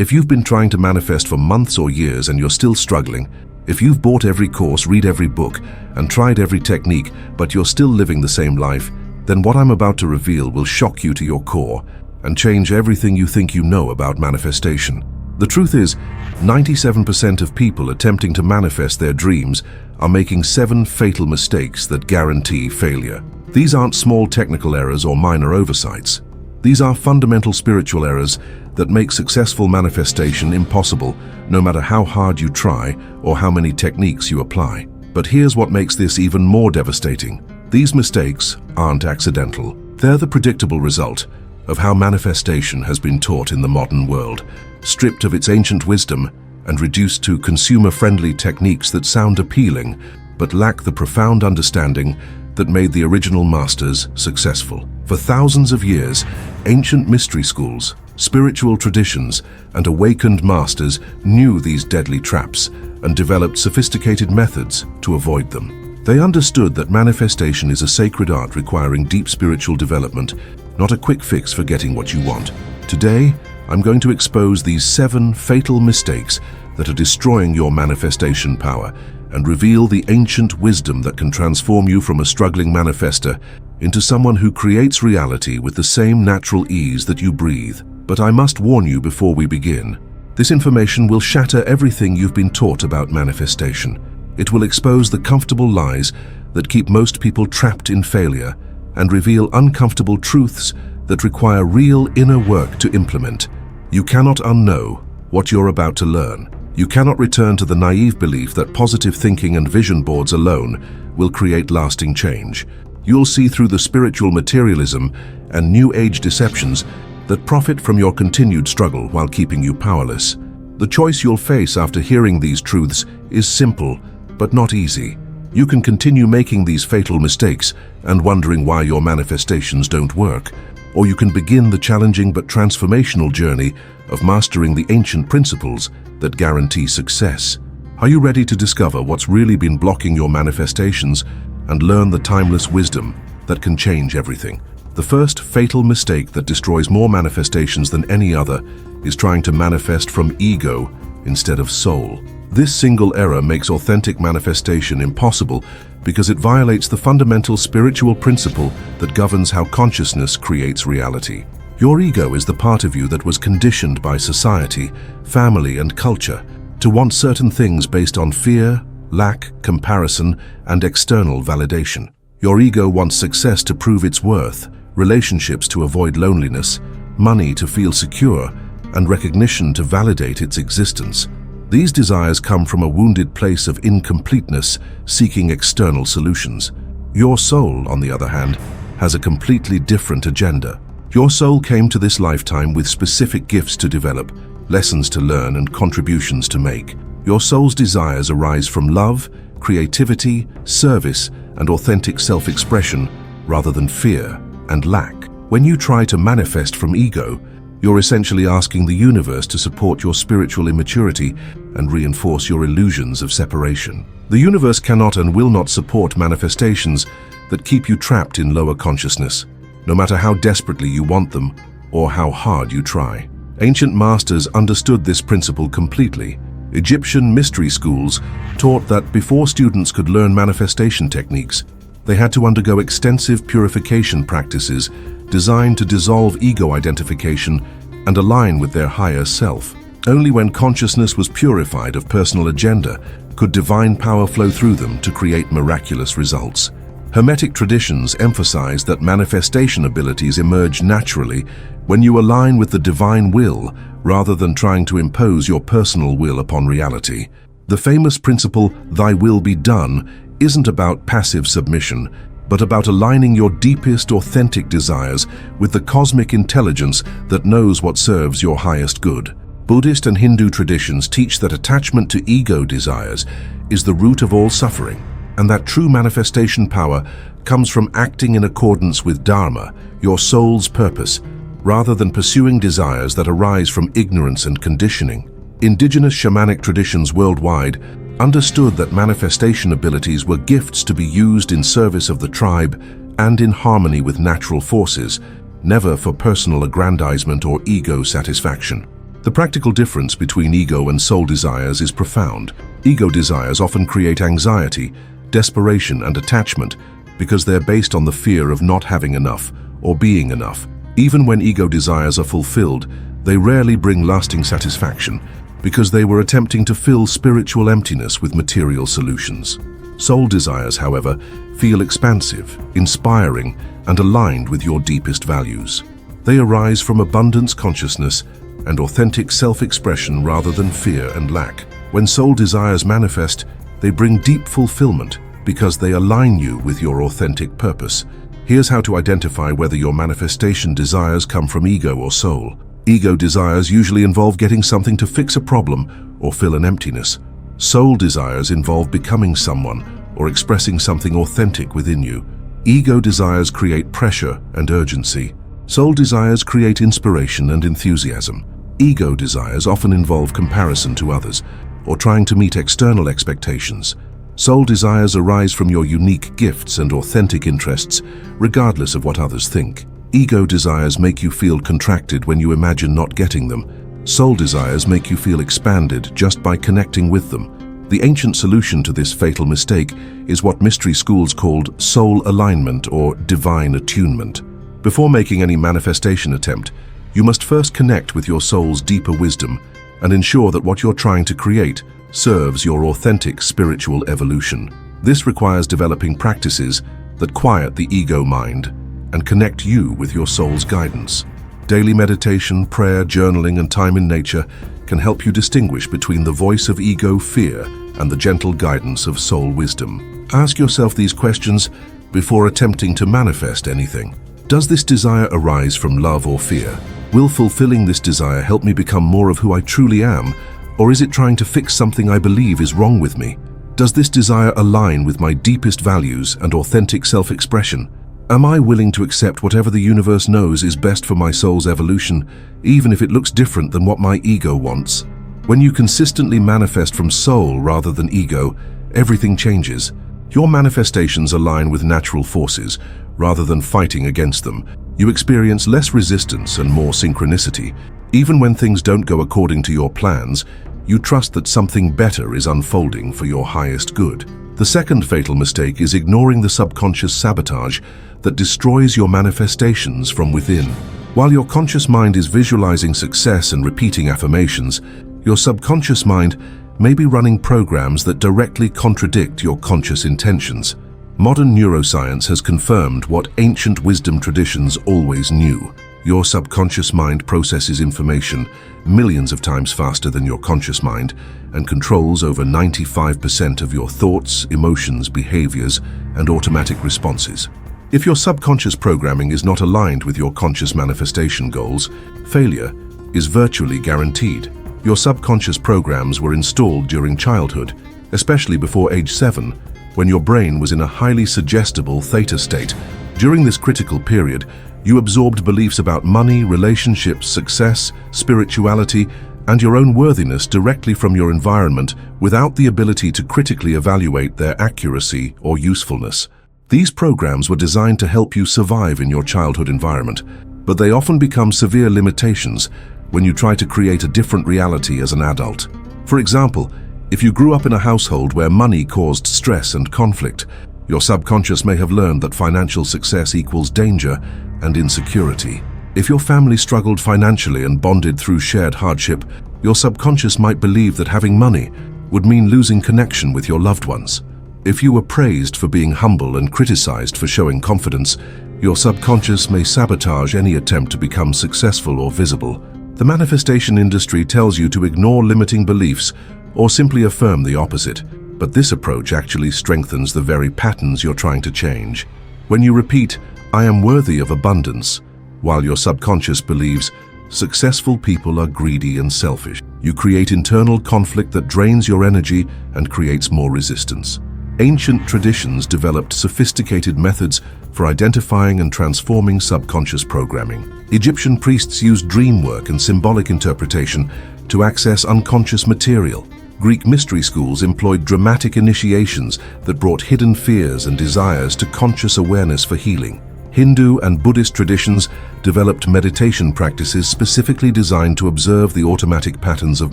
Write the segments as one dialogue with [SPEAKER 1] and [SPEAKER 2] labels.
[SPEAKER 1] If you've been trying to manifest for months or years and you're still struggling, if you've bought every course, read every book, and tried every technique, but you're still living the same life, then what I'm about to reveal will shock you to your core and change everything you think you know about manifestation. The truth is, 97% of people attempting to manifest their dreams are making 7 fatal mistakes that guarantee failure. These aren't small technical errors or minor oversights. These are fundamental spiritual errors that make successful manifestation impossible, no matter how hard you try or how many techniques you apply. But here's what makes this even more devastating. These mistakes aren't accidental. They're the predictable result of how manifestation has been taught in the modern world, stripped of its ancient wisdom and reduced to consumer-friendly techniques that sound appealing but lack the profound understanding that made the original masters successful. For thousands of years, ancient mystery schools, spiritual traditions, and awakened masters knew these deadly traps and developed sophisticated methods to avoid them. They understood that manifestation is a sacred art requiring deep spiritual development, not a quick fix for getting what you want. Today, I'm going to expose these 7 fatal mistakes that are destroying your manifestation power and reveal the ancient wisdom that can transform you from a struggling manifester into someone who creates reality with the same natural ease that you breathe. But I must warn you before we begin. This information will shatter everything you've been taught about manifestation. It will expose the comfortable lies that keep most people trapped in failure and reveal uncomfortable truths that require real inner work to implement. You cannot unknow what you're about to learn. You cannot return to the naive belief that positive thinking and vision boards alone will create lasting change. You'll see through the spiritual materialism and New Age deceptions that profit from your continued struggle while keeping you powerless. The choice you'll face after hearing these truths is simple, but not easy. You can continue making these fatal mistakes and wondering why your manifestations don't work, or you can begin the challenging but transformational journey of mastering the ancient principles that guarantee success. Are you ready to discover what's really been blocking your manifestations and learn the timeless wisdom that can change everything? The first fatal mistake that destroys more manifestations than any other is trying to manifest from ego instead of soul. This single error makes authentic manifestation impossible because it violates the fundamental spiritual principle that governs how consciousness creates reality. Your ego is the part of you that was conditioned by society, family, and culture to want certain things based on fear, lack, comparison, and external validation. Your ego wants success to prove its worth, relationships to avoid loneliness, money to feel secure, and recognition to validate its existence. These desires come from a wounded place of incompleteness, seeking external solutions. Your soul, on the other hand, has a completely different agenda. Your soul came to this lifetime with specific gifts to develop, lessons to learn, and contributions to make. Your soul's desires arise from love, creativity, service, and authentic self-expression, rather than fear and lack. When you try to manifest from ego, you're essentially asking the universe to support your spiritual immaturity and reinforce your illusions of separation. The universe cannot and will not support manifestations that keep you trapped in lower consciousness, no matter how desperately you want them or how hard you try. Ancient masters understood this principle completely. Egyptian mystery schools taught that before students could learn manifestation techniques, they had to undergo extensive purification practices designed to dissolve ego identification and align with their higher self. Only when consciousness was purified of personal agenda could divine power flow through them to create miraculous results. Hermetic traditions emphasize that manifestation abilities emerge naturally when you align with the divine will rather than trying to impose your personal will upon reality. The famous principle, "Thy will be done," isn't about passive submission, but about aligning your deepest authentic desires with the cosmic intelligence that knows what serves your highest good. Buddhist and Hindu traditions teach that attachment to ego desires is the root of all suffering, and that true manifestation power comes from acting in accordance with Dharma, your soul's purpose, rather than pursuing desires that arise from ignorance and conditioning. Indigenous shamanic traditions worldwide understood that manifestation abilities were gifts to be used in service of the tribe and in harmony with natural forces, never for personal aggrandizement or ego satisfaction. The practical difference between ego and soul desires is profound. Ego desires often create anxiety, desperation, and attachment because they're based on the fear of not having enough or being enough. Even when ego desires are fulfilled, they rarely bring lasting satisfaction because they were attempting to fill spiritual emptiness with material solutions. Soul desires, however, feel expansive, inspiring, and aligned with your deepest values. They arise from abundance consciousness and authentic self-expression rather than fear and lack. When soul desires manifest, they bring deep fulfillment because they align you with your authentic purpose. Here's how to identify whether your manifestation desires come from ego or soul. Ego desires usually involve getting something to fix a problem or fill an emptiness. Soul desires involve becoming someone or expressing something authentic within you. Ego desires create pressure and urgency. Soul desires create inspiration and enthusiasm. Ego desires often involve comparison to others or trying to meet external expectations. Soul desires arise from your unique gifts and authentic interests, regardless of what others think. Ego desires make you feel contracted when you imagine not getting them. Soul desires make you feel expanded just by connecting with them. The ancient solution to this fatal mistake is what mystery schools called soul alignment or divine attunement. Before making any manifestation attempt, you must first connect with your soul's deeper wisdom and ensure that what you're trying to create serves your authentic spiritual evolution. This requires developing practices that quiet the ego mind and connect you with your soul's guidance. Daily meditation, prayer, journaling, and time in nature can help you distinguish between the voice of ego fear and the gentle guidance of soul wisdom. Ask yourself these questions before attempting to manifest anything. Does this desire arise from love or fear? Will fulfilling this desire help me become more of who I truly am, or is it trying to fix something I believe is wrong with me? Does this desire align with my deepest values and authentic self-expression? Am I willing to accept whatever the universe knows is best for my soul's evolution, even if it looks different than what my ego wants? When you consistently manifest from soul rather than ego, everything changes. Your manifestations align with natural forces rather than fighting against them. You experience less resistance and more synchronicity. Even when things don't go according to your plans, you trust that something better is unfolding for your highest good. The second fatal mistake is ignoring the subconscious sabotage that destroys your manifestations from within. While your conscious mind is visualizing success and repeating affirmations, your subconscious mind may be running programs that directly contradict your conscious intentions. Modern neuroscience has confirmed what ancient wisdom traditions always knew. Your subconscious mind processes information millions of times faster than your conscious mind and controls over 95% of your thoughts, emotions, behaviors, and automatic responses. If your subconscious programming is not aligned with your conscious manifestation goals, failure is virtually guaranteed. Your subconscious programs were installed during childhood, especially before age 7, when your brain was in a highly suggestible theta state. During this critical period, you absorbed beliefs about money, relationships, success, spirituality, and your own worthiness directly from your environment without the ability to critically evaluate their accuracy or usefulness. These programs were designed to help you survive in your childhood environment, but they often become severe limitations when you try to create a different reality as an adult. For example, if you grew up in a household where money caused stress and conflict, your subconscious may have learned that financial success equals danger and insecurity. If your family struggled financially and bonded through shared hardship, your subconscious might believe that having money would mean losing connection with your loved ones. If you were praised for being humble and criticized for showing confidence, your subconscious may sabotage any attempt to become successful or visible. The manifestation industry tells you to ignore limiting beliefs or simply affirm the opposite, but this approach actually strengthens the very patterns you're trying to change. When you repeat, "I am worthy of abundance," while your subconscious believes, "Successful people are greedy and selfish," you create internal conflict that drains your energy and creates more resistance. Ancient traditions developed sophisticated methods for identifying and transforming subconscious programming. Egyptian priests used dream work and symbolic interpretation to access unconscious material. Greek mystery schools employed dramatic initiations that brought hidden fears and desires to conscious awareness for healing. Hindu and Buddhist traditions developed meditation practices specifically designed to observe the automatic patterns of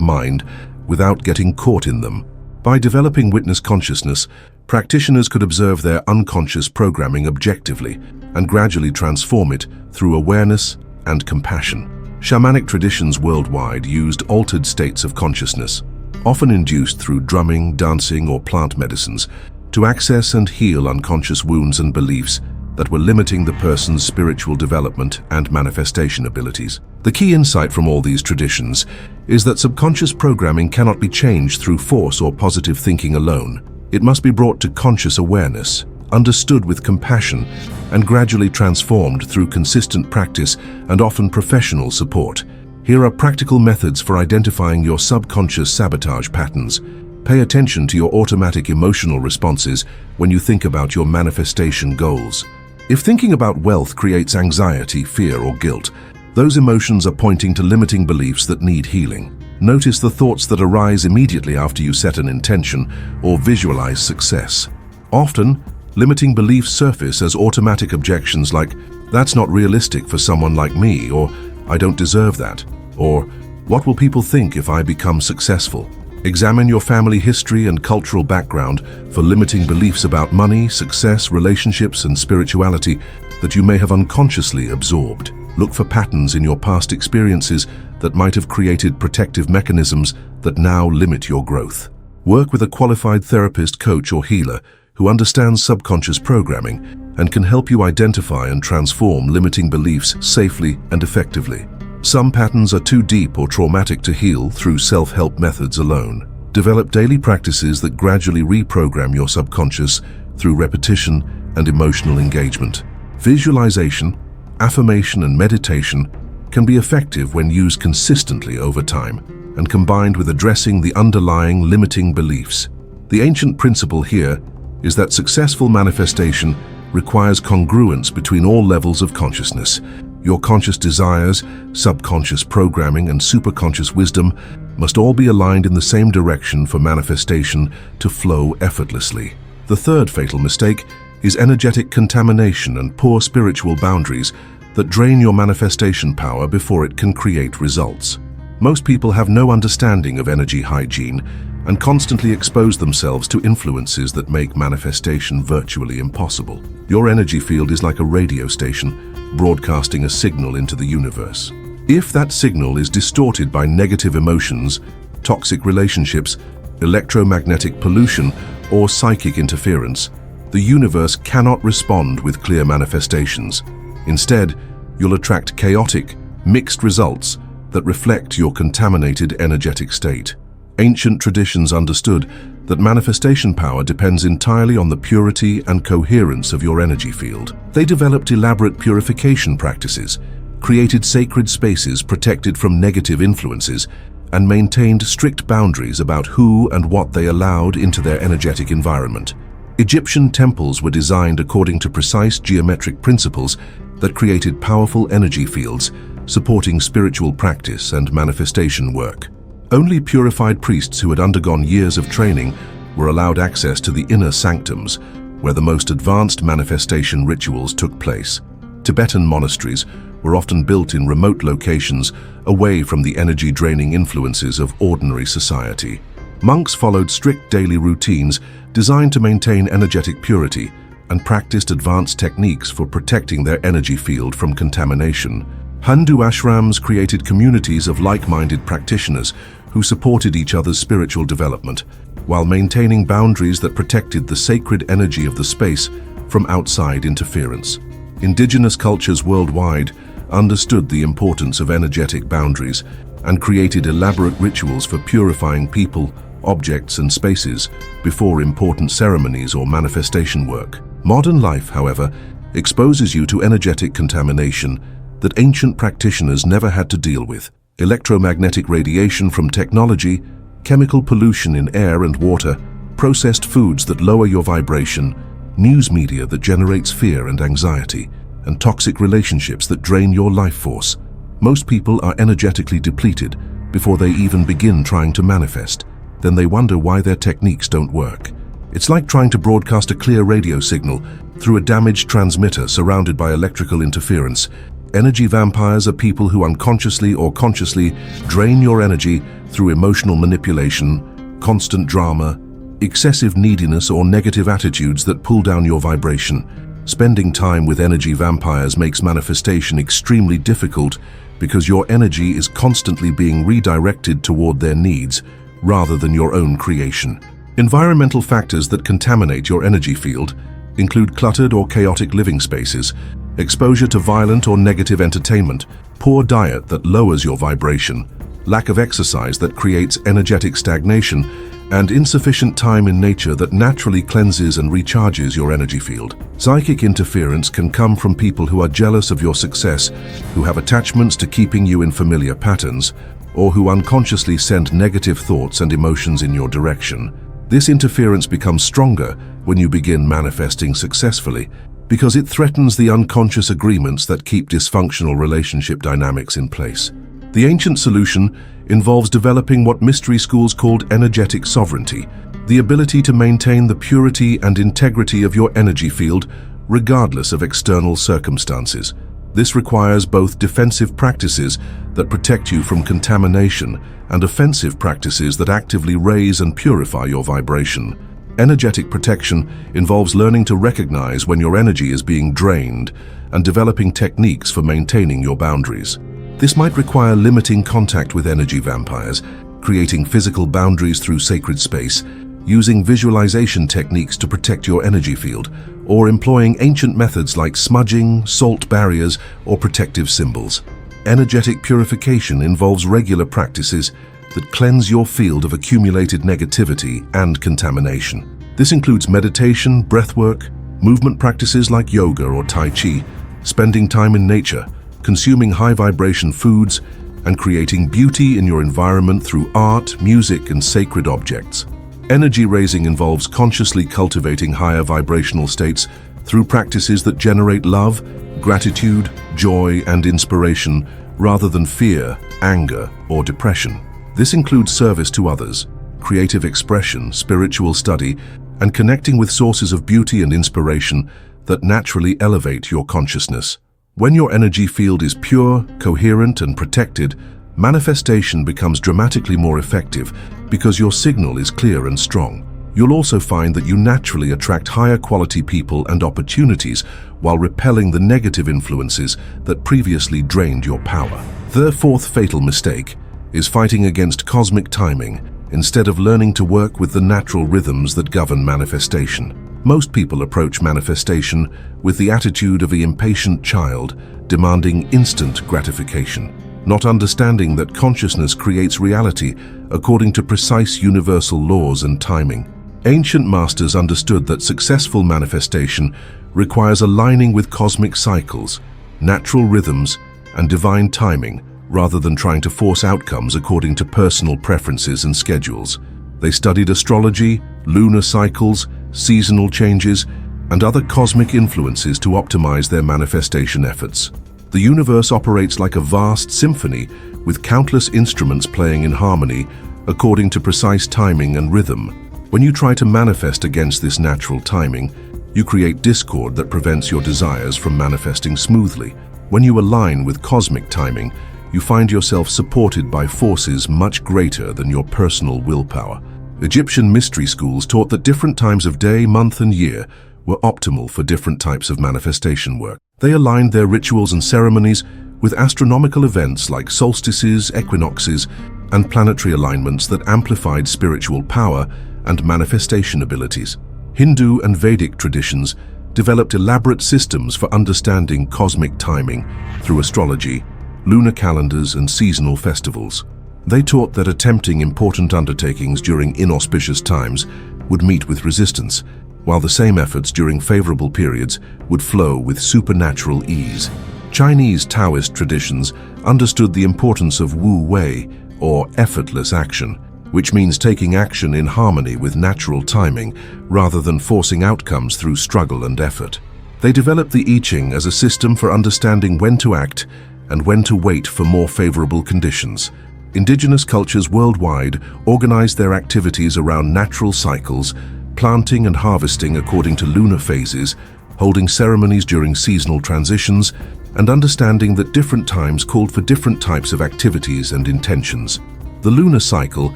[SPEAKER 1] mind without getting caught in them. By developing witness consciousness, practitioners could observe their unconscious programming objectively and gradually transform it through awareness and compassion. Shamanic traditions worldwide used altered states of consciousness, often induced through drumming, dancing, or plant medicines, to access and heal unconscious wounds and beliefs that were limiting the person's spiritual development and manifestation abilities. The key insight from all these traditions is that subconscious programming cannot be changed through force or positive thinking alone. It must be brought to conscious awareness, understood with compassion, and gradually transformed through consistent practice and often professional support. Here are practical methods for identifying your subconscious sabotage patterns. Pay attention to your automatic emotional responses when you think about your manifestation goals. If thinking about wealth creates anxiety, fear, or guilt, those emotions are pointing to limiting beliefs that need healing. Notice the thoughts that arise immediately after you set an intention or visualize success. Often, limiting beliefs surface as automatic objections like, "That's not realistic for someone like me," or "I don't deserve that," or "What will people think if I become successful?" Examine your family history and cultural background for limiting beliefs about money, success, relationships, and spirituality that you may have unconsciously absorbed. Look for patterns in your past experiences that might have created protective mechanisms that now limit your growth. Work with a qualified therapist, coach, or healer who understands subconscious programming and can help you identify and transform limiting beliefs safely and effectively. Some patterns are too deep or traumatic to heal through self-help methods alone. Develop daily practices that gradually reprogram your subconscious through repetition and emotional engagement. Visualization, affirmation, and meditation can be effective when used consistently over time and combined with addressing the underlying limiting beliefs. The ancient principle here is that successful manifestation requires congruence between all levels of consciousness. Your conscious desires, subconscious programming, and superconscious wisdom must all be aligned in the same direction for manifestation to flow effortlessly. The third fatal mistake is energetic contamination and poor spiritual boundaries that drain your manifestation power before it can create results. Most people have no understanding of energy hygiene and constantly expose themselves to influences that make manifestation virtually impossible. Your energy field is like a radio station, broadcasting a signal into the universe. If that signal is distorted by negative emotions, toxic relationships, electromagnetic pollution, or psychic interference, the universe cannot respond with clear manifestations. Instead, you'll attract chaotic, mixed results that reflect your contaminated energetic state. Ancient traditions understood that manifestation power depends entirely on the purity and coherence of your energy field. They developed elaborate purification practices, created sacred spaces protected from negative influences, and maintained strict boundaries about who and what they allowed into their energetic environment. Egyptian temples were designed according to precise geometric principles that created powerful energy fields, supporting spiritual practice and manifestation work. Only purified priests who had undergone years of training were allowed access to the inner sanctums, where the most advanced manifestation rituals took place. Tibetan monasteries were often built in remote locations away from the energy-draining influences of ordinary society. Monks followed strict daily routines designed to maintain energetic purity and practiced advanced techniques for protecting their energy field from contamination. Hindu ashrams created communities of like-minded practitioners who supported each other's spiritual development, while maintaining boundaries that protected the sacred energy of the space from outside interference. Indigenous cultures worldwide understood the importance of energetic boundaries and created elaborate rituals for purifying people, objects, and spaces before important ceremonies or manifestation work. Modern life, however, exposes you to energetic contamination that ancient practitioners never had to deal with. Electromagnetic radiation from technology, chemical pollution in air and water, processed foods that lower your vibration, news media that generates fear and anxiety, and toxic relationships that drain your life force. Most people are energetically depleted before they even begin trying to manifest. Then they wonder why their techniques don't work. It's like trying to broadcast a clear radio signal through a damaged transmitter surrounded by electrical interference. Energy vampires are people who unconsciously or consciously drain your energy through emotional manipulation, constant drama, excessive neediness, or negative attitudes that pull down your vibration. Spending time with energy vampires makes manifestation extremely difficult because your energy is constantly being redirected toward their needs rather than your own creation. Environmental factors that contaminate your energy field include cluttered or chaotic living spaces, exposure to violent or negative entertainment, poor diet that lowers your vibration, lack of exercise that creates energetic stagnation, and insufficient time in nature that naturally cleanses and recharges your energy field. Psychic interference can come from people who are jealous of your success, who have attachments to keeping you in familiar patterns, or who unconsciously send negative thoughts and emotions in your direction. This interference becomes stronger when you begin manifesting successfully, because it threatens the unconscious agreements that keep dysfunctional relationship dynamics in place. The ancient solution involves developing what mystery schools called energetic sovereignty, the ability to maintain the purity and integrity of your energy field regardless of external circumstances. This requires both defensive practices that protect you from contamination and offensive practices that actively raise and purify your vibration. Energetic protection involves learning to recognize when your energy is being drained and developing techniques for maintaining your boundaries. This might require limiting contact with energy vampires, creating physical boundaries through sacred space, using visualization techniques to protect your energy field, or employing ancient methods like smudging, salt barriers, or protective symbols. Energetic purification involves regular practices that cleanse your field of accumulated negativity and contamination. This includes meditation, breathwork, movement practices like yoga or tai chi, spending time in nature, consuming high-vibration foods, and creating beauty in your environment through art, music, and sacred objects. Energy raising involves consciously cultivating higher vibrational states through practices that generate love, gratitude, joy, and inspiration rather than fear, anger, or depression. This includes service to others, creative expression, spiritual study, and connecting with sources of beauty and inspiration that naturally elevate your consciousness. When your energy field is pure, coherent, and protected, manifestation becomes dramatically more effective because your signal is clear and strong. You'll also find that you naturally attract higher quality people and opportunities while repelling the negative influences that previously drained your power. The fourth fatal mistake is fighting against cosmic timing instead of learning to work with the natural rhythms that govern manifestation. Most people approach manifestation with the attitude of the impatient child demanding instant gratification, not understanding that consciousness creates reality according to precise universal laws and timing. Ancient masters understood that successful manifestation requires aligning with cosmic cycles, natural rhythms, and divine timing, rather than trying to force outcomes according to personal preferences and schedules. They studied astrology, lunar cycles, seasonal changes, and other cosmic influences to optimize their manifestation efforts. The universe operates like a vast symphony with countless instruments playing in harmony according to precise timing and rhythm. When you try to manifest against this natural timing, you create discord that prevents your desires from manifesting smoothly. When you align with cosmic timing, you find yourself supported by forces much greater than your personal willpower. Egyptian mystery schools taught that different times of day, month, and year were optimal for different types of manifestation work. They aligned their rituals and ceremonies with astronomical events like solstices, equinoxes, and planetary alignments that amplified spiritual power and manifestation abilities. Hindu and Vedic traditions developed elaborate systems for understanding cosmic timing through astrology, lunar calendars, and seasonal festivals. They taught that attempting important undertakings during inauspicious times would meet with resistance, while the same efforts during favorable periods would flow with supernatural ease. Chinese Taoist traditions understood the importance of Wu Wei, or effortless action, which means taking action in harmony with natural timing rather than forcing outcomes through struggle and effort. They developed the I Ching as a system for understanding when to act and when to wait for more favorable conditions. Indigenous cultures worldwide organized their activities around natural cycles, planting and harvesting according to lunar phases, holding ceremonies during seasonal transitions, and understanding that different times called for different types of activities and intentions. The lunar cycle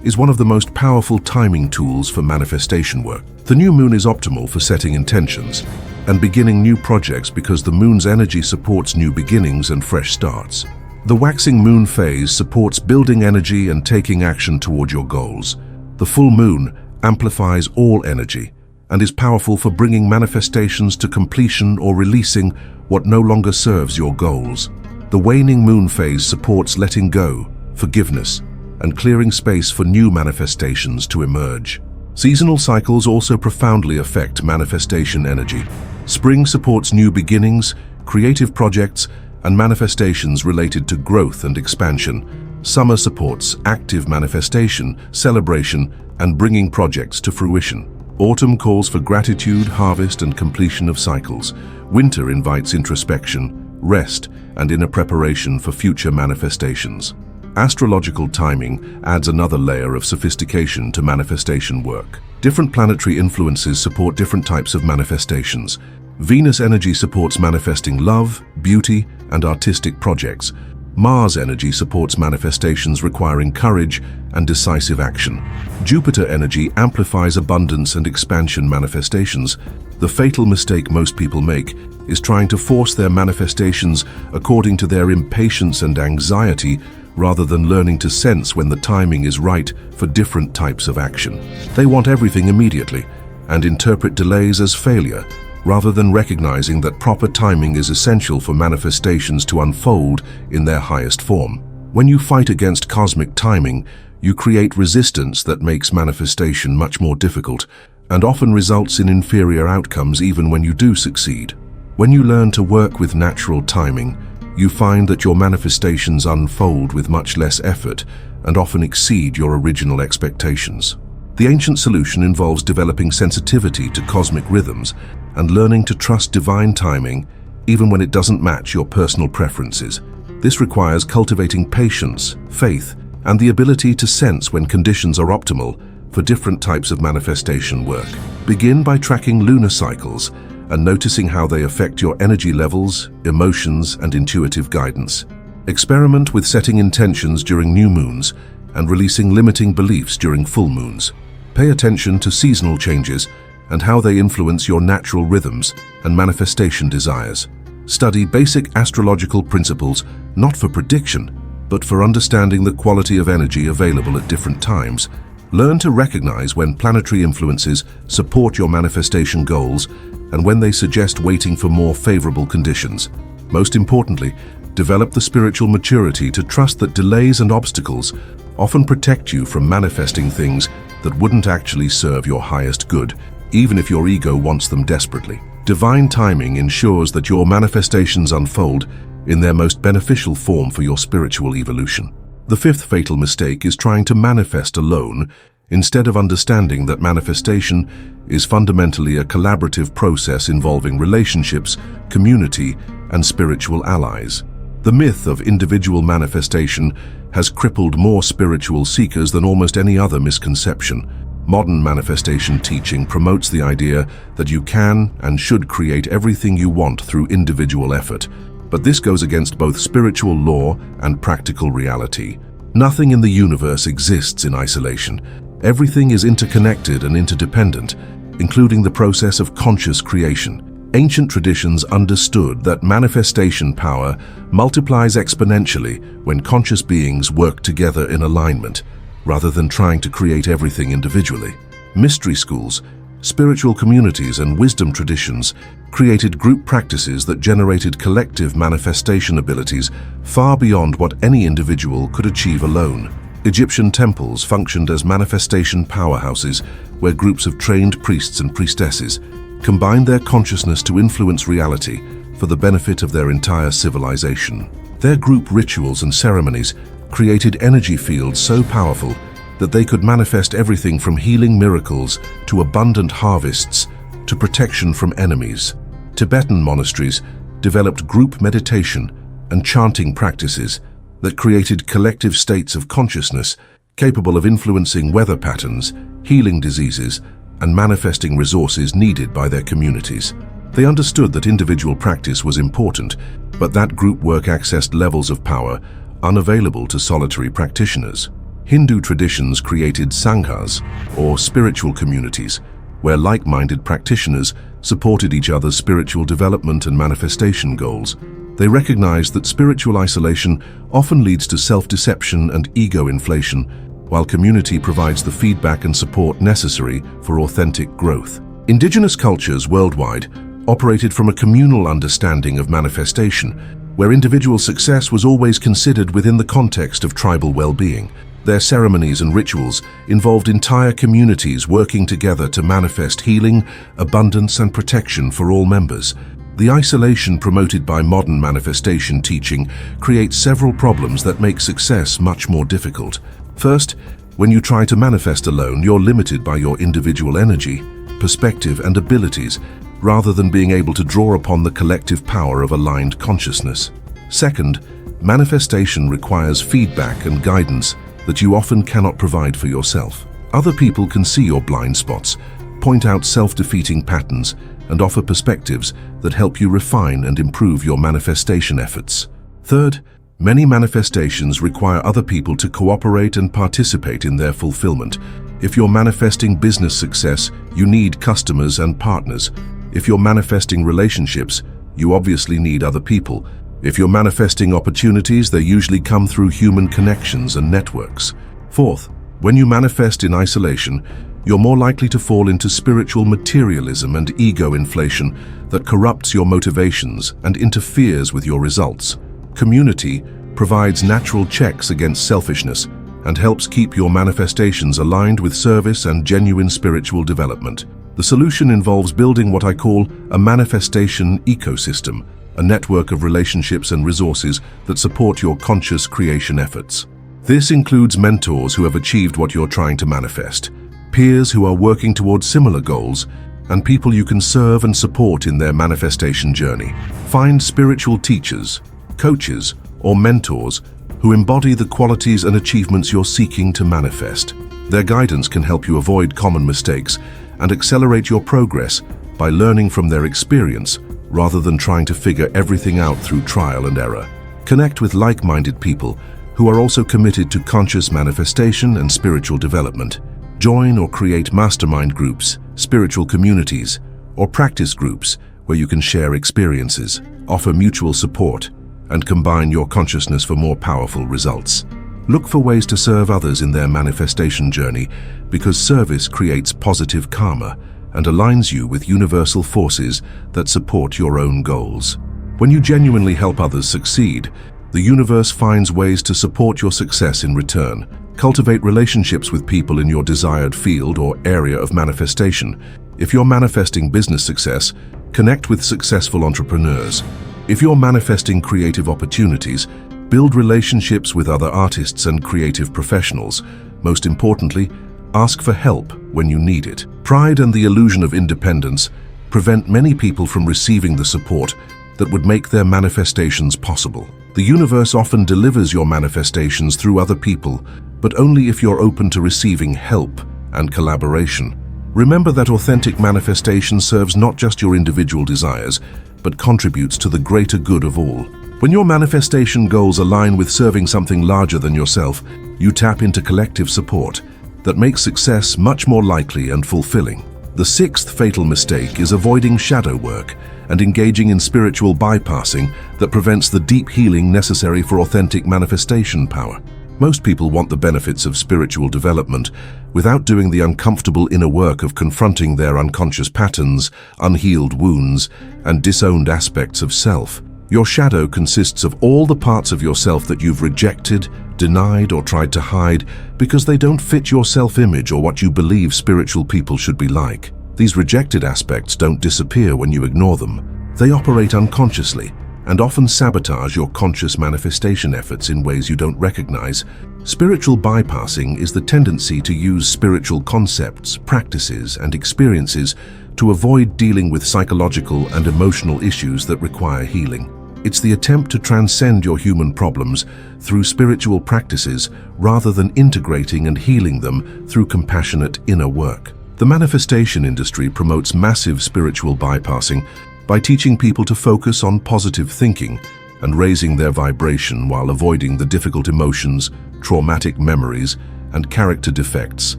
[SPEAKER 1] is one of the most powerful timing tools for manifestation work. The new moon is optimal for setting intentions and beginning new projects because the moon's energy supports new beginnings and fresh starts. The waxing moon phase supports building energy and taking action toward your goals. The full moon amplifies all energy and is powerful for bringing manifestations to completion or releasing what no longer serves your goals. The waning moon phase supports letting go, forgiveness, and clearing space for new manifestations to emerge. Seasonal cycles also profoundly affect manifestation energy. Spring supports new beginnings, creative projects, and manifestations related to growth and expansion. Summer supports active manifestation, celebration, and bringing projects to fruition. Autumn calls for gratitude, harvest, and completion of cycles. Winter invites introspection, rest, and inner preparation for future manifestations. Astrological timing adds another layer of sophistication to manifestation work. Different planetary influences support different types of manifestations. Venus energy supports manifesting love, beauty, and artistic projects. Mars energy supports manifestations requiring courage and decisive action. Jupiter energy amplifies abundance and expansion manifestations. The fatal mistake most people make is trying to force their manifestations according to their impatience and anxiety, rather than learning to sense when the timing is right for different types of action. They want everything immediately and interpret delays as failure, rather than recognizing that proper timing is essential for manifestations to unfold in their highest form. When you fight against cosmic timing, you create resistance that makes manifestation much more difficult and often results in inferior outcomes even when you do succeed. When you learn to work with natural timing, you find that your manifestations unfold with much less effort and often exceed your original expectations. The ancient solution involves developing sensitivity to cosmic rhythms and learning to trust divine timing even when it doesn't match your personal preferences. This requires cultivating patience, faith, and the ability to sense when conditions are optimal for different types of manifestation work. Begin by tracking lunar cycles and noticing how they affect your energy levels, emotions, and intuitive guidance. Experiment with setting intentions during new moons and releasing limiting beliefs during full moons. Pay attention to seasonal changes and how they influence your natural rhythms and manifestation desires. Study basic astrological principles not for prediction, but for understanding the quality of energy available at different times. Learn to recognize when planetary influences support your manifestation goals and when they suggest waiting for more favorable conditions. Most importantly, develop the spiritual maturity to trust that delays and obstacles often protect you from manifesting things that wouldn't actually serve your highest good, even if your ego wants them desperately. Divine timing ensures that your manifestations unfold in their most beneficial form for your spiritual evolution. The fifth fatal mistake is trying to manifest alone instead of understanding that manifestation is fundamentally a collaborative process involving relationships, community, and spiritual allies. The myth of individual manifestation has crippled more spiritual seekers than almost any other misconception. Modern manifestation teaching promotes the idea that you can and should create everything you want through individual effort, but this goes against both spiritual law and practical reality. Nothing in the universe exists in isolation. Everything is interconnected and interdependent, including the process of conscious creation. Ancient traditions understood that manifestation power multiplies exponentially when conscious beings work together in alignment, rather than trying to create everything individually. Mystery schools, spiritual communities, and wisdom traditions created group practices that generated collective manifestation abilities far beyond what any individual could achieve alone. Egyptian temples functioned as manifestation powerhouses where groups of trained priests and priestesses combined their consciousness to influence reality for the benefit of their entire civilization. Their group rituals and ceremonies created energy fields so powerful that they could manifest everything from healing miracles to abundant harvests to protection from enemies. Tibetan monasteries developed group meditation and chanting practices that created collective states of consciousness capable of influencing weather patterns, healing diseases, and manifesting resources needed by their communities. They understood that individual practice was important, but that group work accessed levels of power unavailable to solitary practitioners. Hindu traditions created sanghas, or spiritual communities, where like-minded practitioners supported each other's spiritual development and manifestation goals. They recognized that spiritual isolation often leads to self-deception and ego inflation, while community provides the feedback and support necessary for authentic growth. Indigenous cultures worldwide operated from a communal understanding of manifestation, where individual success was always considered within the context of tribal well-being. Their ceremonies and rituals involved entire communities working together to manifest healing, abundance, and protection for all members. The isolation promoted by modern manifestation teaching creates several problems that make success much more difficult. First, when you try to manifest alone, you're limited by your individual energy, perspective, and abilities, rather than being able to draw upon the collective power of aligned consciousness. Second, manifestation requires feedback and guidance that you often cannot provide for yourself. Other people can see your blind spots, point out self-defeating patterns, and offer perspectives that help you refine and improve your manifestation efforts. Third, many manifestations require other people to cooperate and participate in their fulfillment. If you're manifesting business success, you need customers and partners. If you're manifesting relationships, you obviously need other people. If you're manifesting opportunities, they usually come through human connections and networks. Fourth, when you manifest in isolation, you're more likely to fall into spiritual materialism and ego inflation that corrupts your motivations and interferes with your results. Community provides natural checks against selfishness and helps keep your manifestations aligned with service and genuine spiritual development. The solution involves building what I call a manifestation ecosystem, a network of relationships and resources that support your conscious creation efforts. This includes mentors who have achieved what you're trying to manifest, peers who are working towards similar goals, and people you can serve and support in their manifestation journey. Find spiritual teachers, coaches, or mentors who embody the qualities and achievements you're seeking to manifest. Their guidance can help you avoid common mistakes and accelerate your progress by learning from their experience rather than trying to figure everything out through trial and error. Connect with like-minded people who are also committed to conscious manifestation and spiritual development. Join or create mastermind groups, spiritual communities, or practice groups where you can share experiences, offer mutual support, and combine your consciousness for more powerful results. Look for ways to serve others in their manifestation journey, because service creates positive karma and aligns you with universal forces that support your own goals. When you genuinely help others succeed, the universe finds ways to support your success in return. Cultivate relationships with people in your desired field or area of manifestation. If you're manifesting business success, connect with successful entrepreneurs. If you're manifesting creative opportunities, build relationships with other artists and creative professionals. Most importantly, ask for help when you need it. Pride and the illusion of independence prevent many people from receiving the support that would make their manifestations possible. The universe often delivers your manifestations through other people, but only if you're open to receiving help and collaboration. Remember that authentic manifestation serves not just your individual desires, but contributes to the greater good of all. When your manifestation goals align with serving something larger than yourself, you tap into collective support that makes success much more likely and fulfilling. The sixth fatal mistake is avoiding shadow work and engaging in spiritual bypassing that prevents the deep healing necessary for authentic manifestation power. Most people want the benefits of spiritual development without doing the uncomfortable inner work of confronting their unconscious patterns, unhealed wounds, and disowned aspects of self. Your shadow consists of all the parts of yourself that you've rejected, denied, or tried to hide because they don't fit your self-image or what you believe spiritual people should be like. These rejected aspects don't disappear when you ignore them. They operate unconsciously and often sabotage your conscious manifestation efforts in ways you don't recognize. Spiritual bypassing is the tendency to use spiritual concepts, practices, and experiences to avoid dealing with psychological and emotional issues that require healing. It's the attempt to transcend your human problems through spiritual practices rather than integrating and healing them through compassionate inner work. The manifestation industry promotes massive spiritual bypassing by teaching people to focus on positive thinking and raising their vibration while avoiding the difficult emotions, traumatic memories, and character defects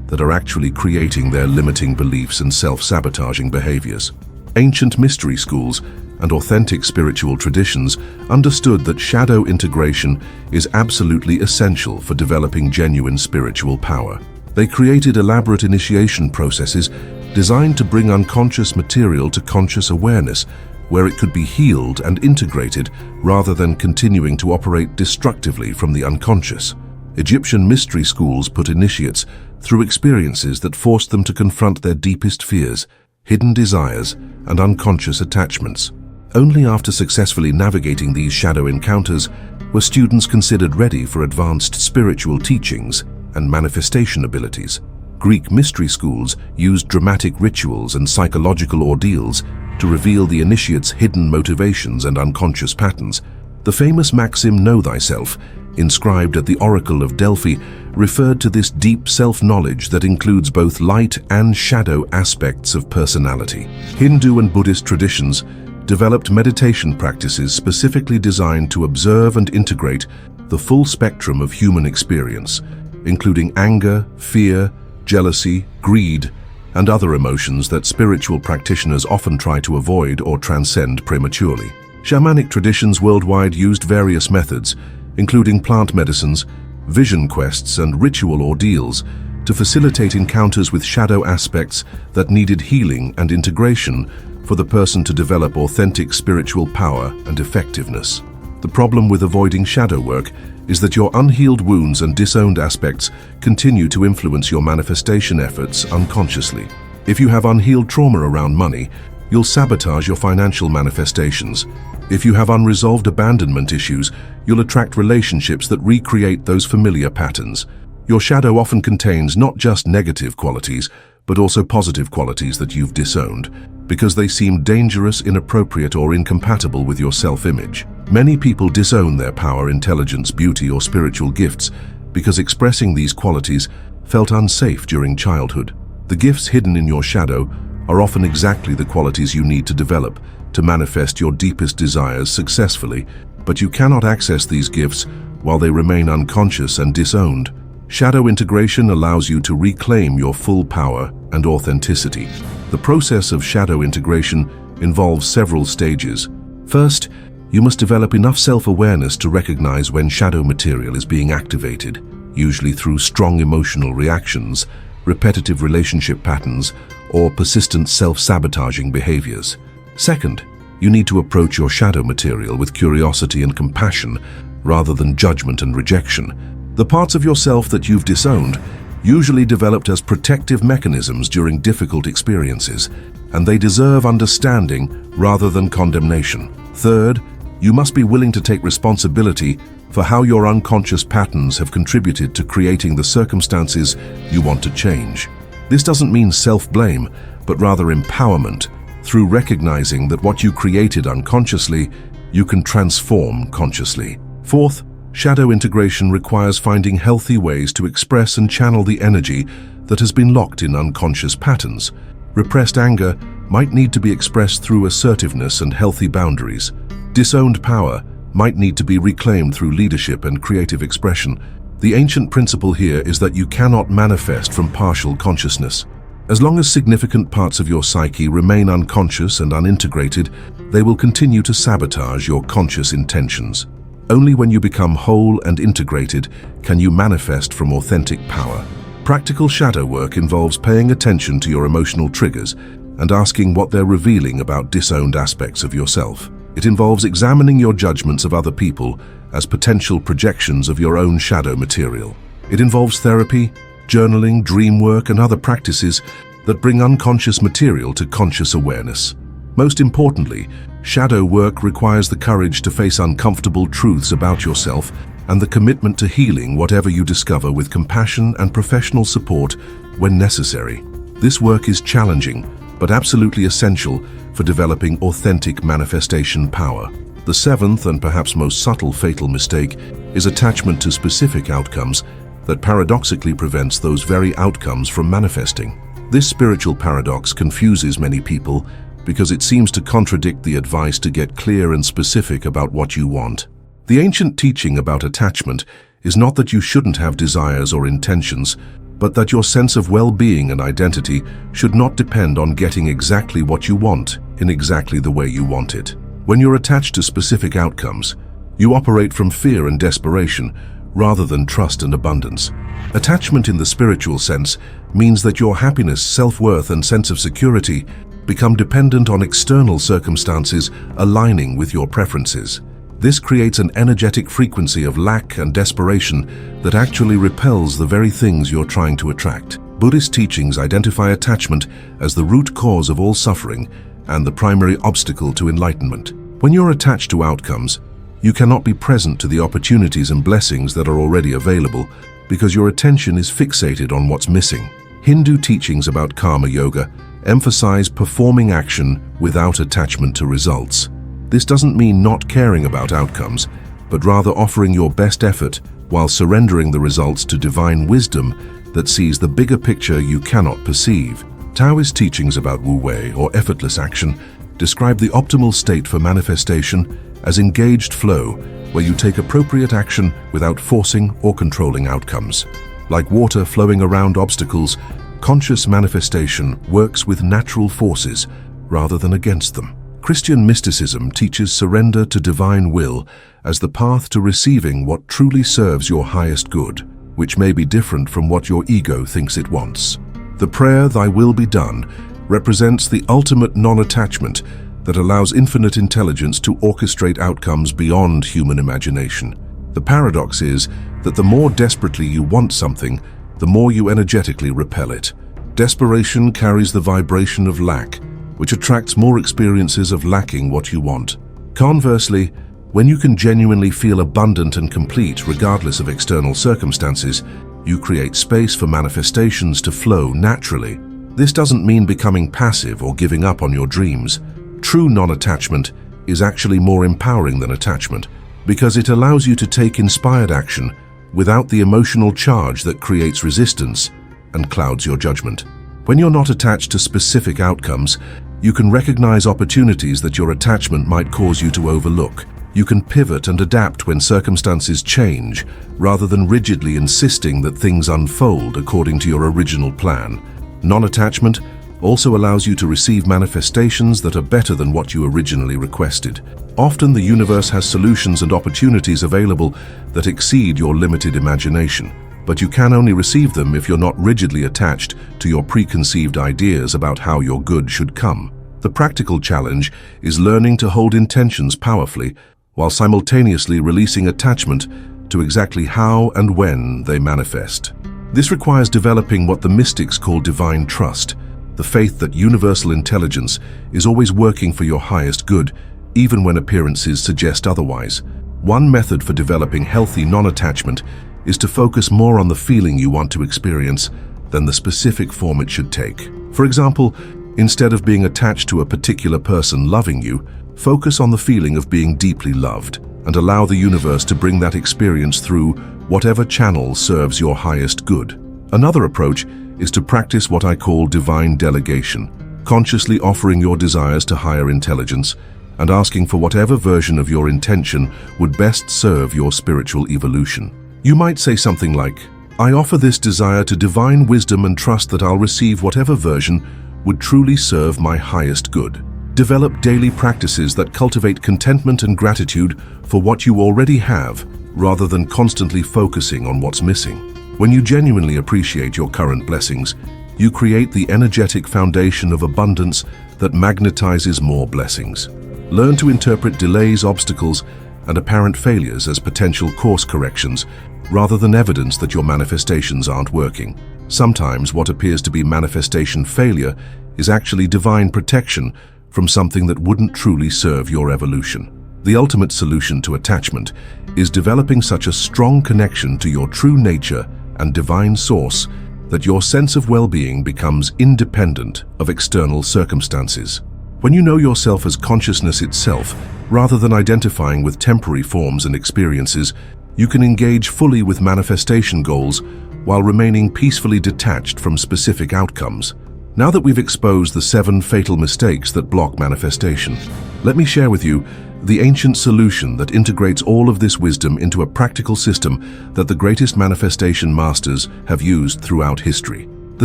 [SPEAKER 1] that are actually creating their limiting beliefs and self-sabotaging behaviors. Ancient mystery schools and authentic spiritual traditions understood that shadow integration is absolutely essential for developing genuine spiritual power. They created elaborate initiation processes designed to bring unconscious material to conscious awareness, where it could be healed and integrated rather than continuing to operate destructively from the unconscious. Egyptian mystery schools put initiates through experiences that forced them to confront their deepest fears, hidden desires, and unconscious attachments. Only after successfully navigating these shadow encounters were students considered ready for advanced spiritual teachings and manifestation abilities. Greek mystery schools used dramatic rituals and psychological ordeals to reveal the initiate's hidden motivations and unconscious patterns. The famous maxim, "Know thyself," inscribed at the Oracle of Delphi, referred to this deep self-knowledge that includes both light and shadow aspects of personality. Hindu and Buddhist traditions developed meditation practices specifically designed to observe and integrate the full spectrum of human experience, including anger, fear, jealousy, greed, and other emotions that spiritual practitioners often try to avoid or transcend prematurely. Shamanic traditions worldwide used various methods, including plant medicines, vision quests, and ritual ordeals, to facilitate encounters with shadow aspects that needed healing and integration for the person to develop authentic spiritual power and effectiveness. The problem with avoiding shadow work is that your unhealed wounds and disowned aspects continue to influence your manifestation efforts unconsciously. If you have unhealed trauma around money, you'll sabotage your financial manifestations. If you have unresolved abandonment issues, you'll attract relationships that recreate those familiar patterns. Your shadow often contains not just negative qualities, but also positive qualities that you've disowned, because they seem dangerous, inappropriate, or incompatible with your self-image. Many people disown their power, intelligence, beauty, or spiritual gifts because expressing these qualities felt unsafe during childhood. The gifts hidden in your shadow are often exactly the qualities you need to develop to manifest your deepest desires successfully, but you cannot access these gifts while they remain unconscious and disowned. Shadow integration allows you to reclaim your full power and authenticity. The process of shadow integration involves several stages. First, you must develop enough self-awareness to recognize when shadow material is being activated, usually through strong emotional reactions, repetitive relationship patterns, or persistent self-sabotaging behaviors. Second, you need to approach your shadow material with curiosity and compassion rather than judgment and rejection. The parts of yourself that you've disowned usually developed as protective mechanisms during difficult experiences, and they deserve understanding rather than condemnation. Third, you must be willing to take responsibility for how your unconscious patterns have contributed to creating the circumstances you want to change. This doesn't mean self-blame, but rather empowerment. Through recognizing that what you created unconsciously, you can transform consciously. Fourth, shadow integration requires finding healthy ways to express and channel the energy that has been locked in unconscious patterns. Repressed anger might need to be expressed through assertiveness and healthy boundaries. Disowned power might need to be reclaimed through leadership and creative expression. The ancient principle here is that you cannot manifest from partial consciousness. As long as significant parts of your psyche remain unconscious and unintegrated, they will continue to sabotage your conscious intentions. Only when you become whole and integrated can you manifest from authentic power. Practical shadow work involves paying attention to your emotional triggers and asking what they're revealing about disowned aspects of yourself. It involves examining your judgments of other people as potential projections of your own shadow material. It involves therapy, journaling, dream work, and other practices that bring unconscious material to conscious awareness. Most importantly, shadow work requires the courage to face uncomfortable truths about yourself and the commitment to healing whatever you discover with compassion and professional support when necessary. This work is challenging, but absolutely essential for developing authentic manifestation power. The seventh and perhaps most subtle fatal mistake is attachment to specific outcomes that paradoxically prevents those very outcomes from manifesting. This spiritual paradox confuses many people because it seems to contradict the advice to get clear and specific about what you want. The ancient teaching about attachment is not that you shouldn't have desires or intentions, but that your sense of well-being and identity should not depend on getting exactly what you want in exactly the way you want it. When you're attached to specific outcomes, you operate from fear and desperation rather than trust and abundance. Attachment in the spiritual sense means that your happiness, self-worth, and sense of security become dependent on external circumstances aligning with your preferences. This creates an energetic frequency of lack and desperation that actually repels the very things you're trying to attract. Buddhist teachings identify attachment as the root cause of all suffering and the primary obstacle to enlightenment. When you're attached to outcomes, you cannot be present to the opportunities and blessings that are already available because your attention is fixated on what's missing. Hindu teachings about karma yoga emphasize performing action without attachment to results. This doesn't mean not caring about outcomes, but rather offering your best effort while surrendering the results to divine wisdom that sees the bigger picture you cannot perceive. Taoist teachings about Wu Wei, or effortless action, describe the optimal state for manifestation as engaged flow, where you take appropriate action without forcing or controlling outcomes. Like water flowing around obstacles, conscious manifestation works with natural forces rather than against them. Christian mysticism teaches surrender to divine will as the path to receiving what truly serves your highest good, which may be different from what your ego thinks it wants. The prayer, "Thy will be done," represents the ultimate non-attachment that allows infinite intelligence to orchestrate outcomes beyond human imagination. The paradox is that the more desperately you want something, the more you energetically repel it. Desperation carries the vibration of lack, which attracts more experiences of lacking what you want. Conversely, when you can genuinely feel abundant and complete regardless of external circumstances, you create space for manifestations to flow naturally. This doesn't mean becoming passive or giving up on your dreams. True non-attachment is actually more empowering than attachment, because it allows you to take inspired action without the emotional charge that creates resistance and clouds your judgment. When you're not attached to specific outcomes, you can recognize opportunities that your attachment might cause you to overlook. You can pivot and adapt when circumstances change, rather than rigidly insisting that things unfold according to your original plan. Non-attachment also allows you to receive manifestations that are better than what you originally requested. Often the universe has solutions and opportunities available that exceed your limited imagination, but you can only receive them if you're not rigidly attached to your preconceived ideas about how your good should come. The practical challenge is learning to hold intentions powerfully while simultaneously releasing attachment to exactly how and when they manifest. This requires developing what the mystics call divine trust, the faith that universal intelligence is always working for your highest good, even when appearances suggest otherwise. One method for developing healthy non-attachment is to focus more on the feeling you want to experience than the specific form it should take. For example, instead of being attached to a particular person loving you, focus on the feeling of being deeply loved and allow the universe to bring that experience through whatever channel serves your highest good. Another approach is to practice what I call divine delegation, consciously offering your desires to higher intelligence and asking for whatever version of your intention would best serve your spiritual evolution. You might say something like, "I offer this desire to divine wisdom and trust that I'll receive whatever version would truly serve my highest good." Develop daily practices that cultivate contentment and gratitude for what you already have, rather than constantly focusing on what's missing. When you genuinely appreciate your current blessings, you create the energetic foundation of abundance that magnetizes more blessings. Learn to interpret delays, obstacles, and apparent failures as potential course corrections, rather than evidence that your manifestations aren't working. Sometimes what appears to be manifestation failure is actually divine protection from something that wouldn't truly serve your evolution. The ultimate solution to attachment is developing such a strong connection to your true nature and divine source that your sense of well-being becomes independent of external circumstances. When you know yourself as consciousness itself, rather than identifying with temporary forms and experiences, you can engage fully with manifestation goals while remaining peacefully detached from specific outcomes. Now that we've exposed the 7 fatal mistakes that block manifestation, let me share with you the ancient solution that integrates all of this wisdom into a practical system that the greatest manifestation masters have used throughout history. The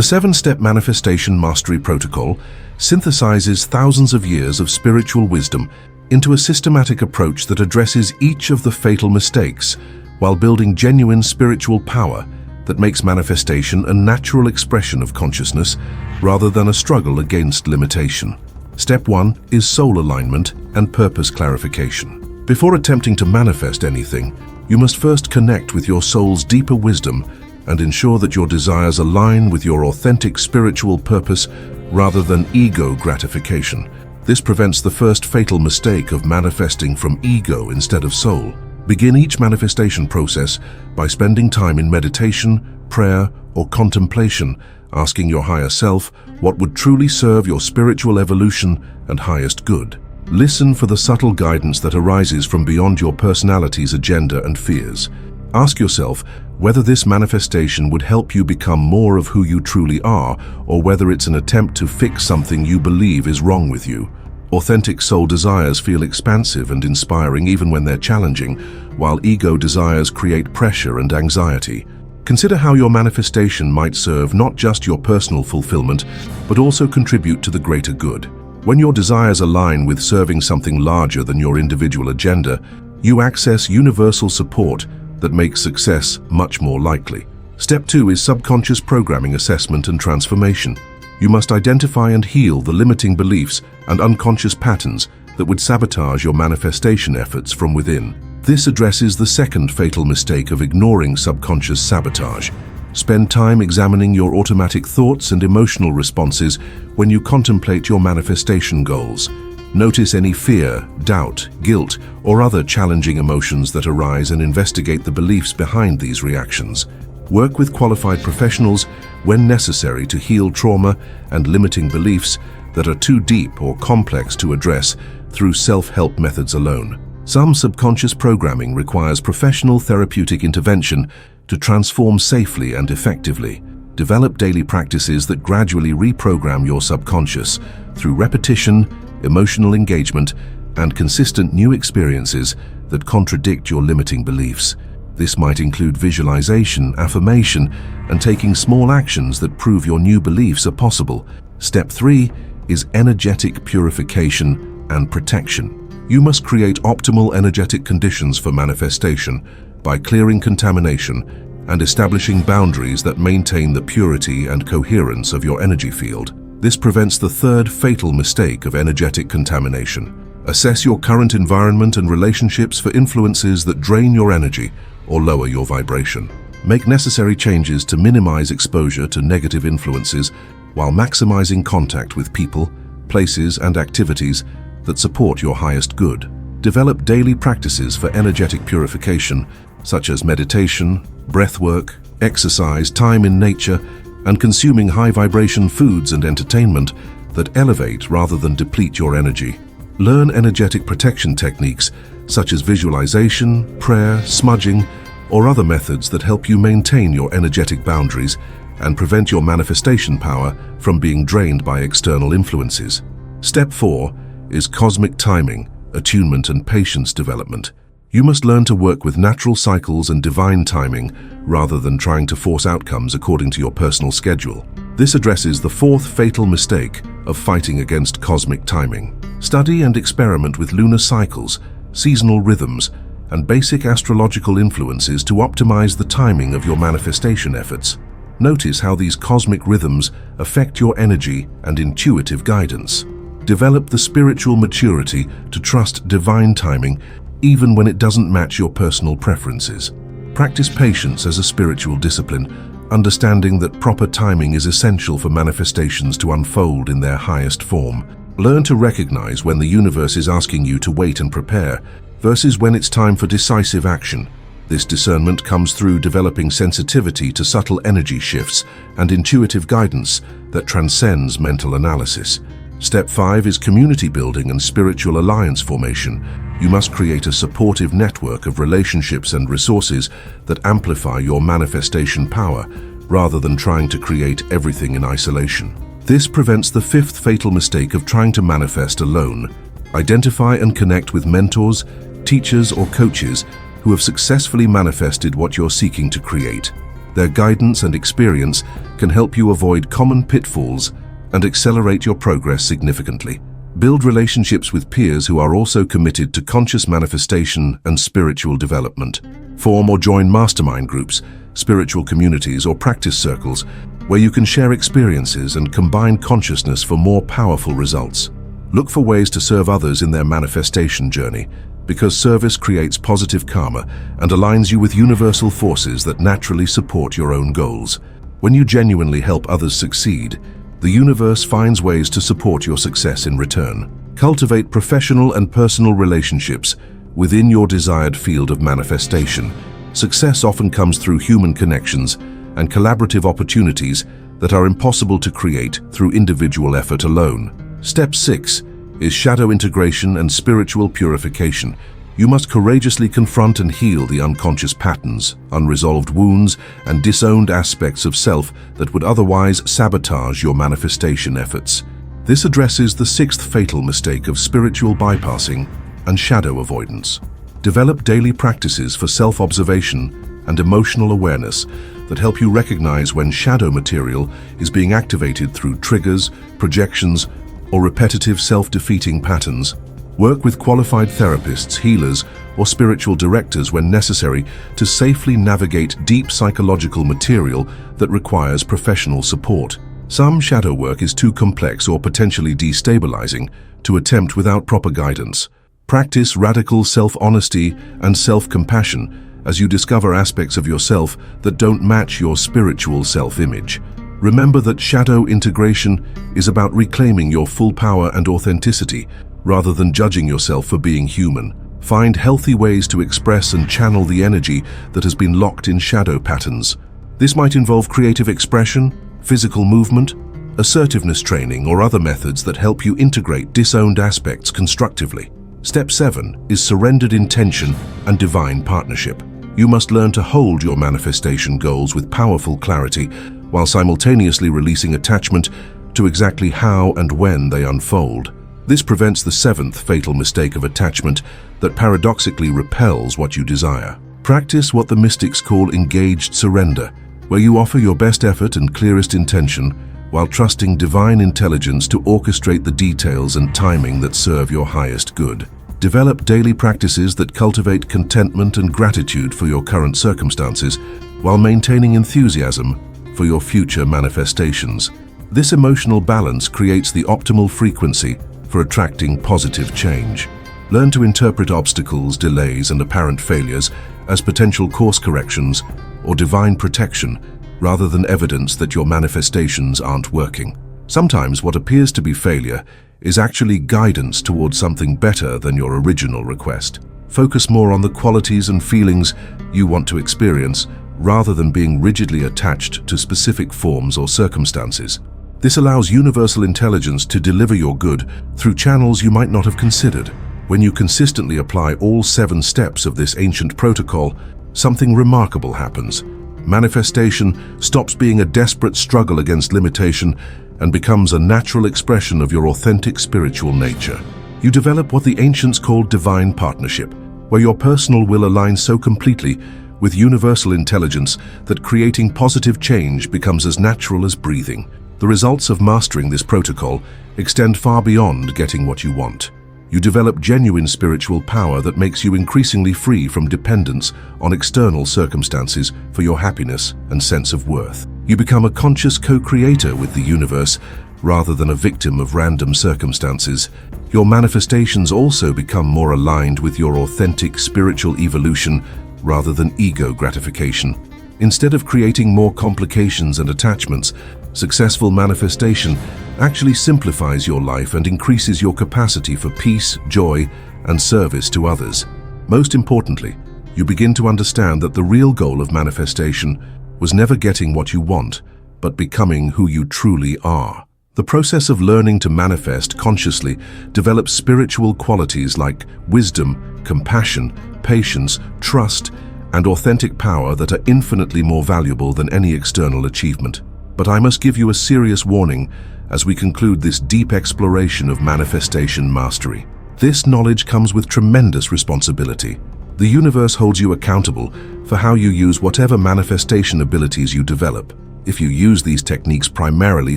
[SPEAKER 1] 7-step manifestation mastery protocol synthesizes thousands of years of spiritual wisdom into a systematic approach that addresses each of the fatal mistakes while building genuine spiritual power that makes manifestation a natural expression of consciousness rather than a struggle against limitation. Step 1 is soul alignment and purpose clarification. Before attempting to manifest anything, you must first connect with your soul's deeper wisdom and ensure that your desires align with your authentic spiritual purpose rather than ego gratification. This prevents the first fatal mistake of manifesting from ego instead of soul. Begin each manifestation process by spending time in meditation, prayer, or contemplation, asking your higher self what would truly serve your spiritual evolution and highest good. Listen for the subtle guidance that arises from beyond your personality's agenda and fears. Ask yourself whether this manifestation would help you become more of who you truly are, or whether it's an attempt to fix something you believe is wrong with you. Authentic soul desires feel expansive and inspiring even when they're challenging, while ego desires create pressure and anxiety. Consider how your manifestation might serve not just your personal fulfillment, but also contribute to the greater good. When your desires align with serving something larger than your individual agenda, you access universal support that makes success much more likely. Step 2 is subconscious programming assessment and transformation. You must identify and heal the limiting beliefs and unconscious patterns that would sabotage your manifestation efforts from within. This addresses the second fatal mistake of ignoring subconscious sabotage. Spend time examining your automatic thoughts and emotional responses when you contemplate your manifestation goals. Notice any fear, doubt, guilt, or other challenging emotions that arise and investigate the beliefs behind these reactions. Work with qualified professionals when necessary to heal trauma and limiting beliefs that are too deep or complex to address through self-help methods alone. Some subconscious programming requires professional therapeutic intervention to transform safely and effectively. Develop daily practices that gradually reprogram your subconscious through repetition, emotional engagement, and consistent new experiences that contradict your limiting beliefs. This might include visualization, affirmation, and taking small actions that prove your new beliefs are possible. Step 3 is energetic purification and protection. You must create optimal energetic conditions for manifestation by clearing contamination and establishing boundaries that maintain the purity and coherence of your energy field. This prevents the third fatal mistake of energetic contamination. Assess your current environment and relationships for influences that drain your energy or lower your vibration. Make necessary changes to minimize exposure to negative influences while maximizing contact with people, places, and activities that support your highest good. Develop daily practices for energetic purification, such as meditation, breathwork, exercise, time in nature, and consuming high-vibration foods and entertainment that elevate rather than deplete your energy. Learn energetic protection techniques such as visualization, prayer, smudging, or other methods that help you maintain your energetic boundaries and prevent your manifestation power from being drained by external influences. Step 4 is cosmic timing, attunement, and patience development. You must learn to work with natural cycles and divine timing rather than trying to force outcomes according to your personal schedule. This addresses the fourth fatal mistake of fighting against cosmic timing. Study and experiment with lunar cycles, seasonal rhythms, and basic astrological influences to optimize the timing of your manifestation efforts. Notice how these cosmic rhythms affect your energy and intuitive guidance. Develop the spiritual maturity to trust divine timing even when it doesn't match your personal preferences. Practice patience as a spiritual discipline, understanding that proper timing is essential for manifestations to unfold in their highest form. Learn to recognize when the universe is asking you to wait and prepare versus when it's time for decisive action. This discernment comes through developing sensitivity to subtle energy shifts and intuitive guidance that transcends mental analysis. Step 5 is community building and spiritual alliance formation. You must create a supportive network of relationships and resources that amplify your manifestation power, rather than trying to create everything in isolation. This prevents the fifth fatal mistake of trying to manifest alone. Identify and connect with mentors, teachers, or coaches who have successfully manifested what you're seeking to create. Their guidance and experience can help you avoid common pitfalls and accelerate your progress significantly. Build relationships with peers who are also committed to conscious manifestation and spiritual development. Form or join mastermind groups, spiritual communities, or practice circles where you can share experiences and combine consciousness for more powerful results. Look for ways to serve others in their manifestation journey, because service creates positive karma and aligns you with universal forces that naturally support your own goals. When you genuinely help others succeed, the universe finds ways to support your success in return. Cultivate professional and personal relationships within your desired field of manifestation. Success often comes through human connections and collaborative opportunities that are impossible to create through individual effort alone. Step 6 is shadow integration and spiritual purification. You must courageously confront and heal the unconscious patterns, unresolved wounds, and disowned aspects of self that would otherwise sabotage your manifestation efforts. This addresses the sixth fatal mistake of spiritual bypassing and shadow avoidance. Develop daily practices for self-observation and emotional awareness that help you recognize when shadow material is being activated through triggers, projections, or repetitive self-defeating patterns. Work with qualified therapists, healers, or spiritual directors when necessary to safely navigate deep psychological material that requires professional support. Some shadow work is too complex or potentially destabilizing to attempt without proper guidance. Practice radical self-honesty and self-compassion as you discover aspects of yourself that don't match your spiritual self-image. Remember that shadow integration is about reclaiming your full power and authenticity, rather than judging yourself for being human. Find healthy ways to express and channel the energy that has been locked in shadow patterns. This might involve creative expression, physical movement, assertiveness training, or other methods that help you integrate disowned aspects constructively. Step 7 is surrendered intention and divine partnership. You must learn to hold your manifestation goals with powerful clarity, while simultaneously releasing attachment to exactly how and when they unfold. This prevents the seventh fatal mistake of attachment that paradoxically repels what you desire. Practice what the mystics call engaged surrender, where you offer your best effort and clearest intention while trusting divine intelligence to orchestrate the details and timing that serve your highest good. Develop daily practices that cultivate contentment and gratitude for your current circumstances while maintaining enthusiasm for your future manifestations. This emotional balance creates the optimal frequency for attracting positive change. Learn to interpret obstacles, delays, and apparent failures as potential course corrections or divine protection, rather than evidence that your manifestations aren't working. Sometimes what appears to be failure is actually guidance towards something better than your original request. Focus more on the qualities and feelings you want to experience, rather than being rigidly attached to specific forms or circumstances. This allows universal intelligence to deliver your good through channels you might not have considered. When you consistently apply all 7 steps of this ancient protocol, something remarkable happens. Manifestation stops being a desperate struggle against limitation and becomes a natural expression of your authentic spiritual nature. You develop what the ancients called divine partnership, where your personal will aligns so completely with universal intelligence that creating positive change becomes as natural as breathing. The results of mastering this protocol extend far beyond getting what you want. You develop genuine spiritual power that makes you increasingly free from dependence on external circumstances for your happiness and sense of worth. You become a conscious co-creator with the universe rather than a victim of random circumstances. Your manifestations also become more aligned with your authentic spiritual evolution rather than ego gratification. Instead of creating more complications and attachments, successful manifestation actually simplifies your life and increases your capacity for peace, joy, and service to others. Most importantly, you begin to understand that the real goal of manifestation was never getting what you want, but becoming who you truly are. The process of learning to manifest consciously develops spiritual qualities like wisdom, compassion, patience, trust, and authentic power that are infinitely more valuable than any external achievement. But I must give you a serious warning, as we conclude this deep exploration of manifestation mastery. This knowledge comes with tremendous responsibility. The universe holds you accountable for how you use whatever manifestation abilities you develop. If you use these techniques primarily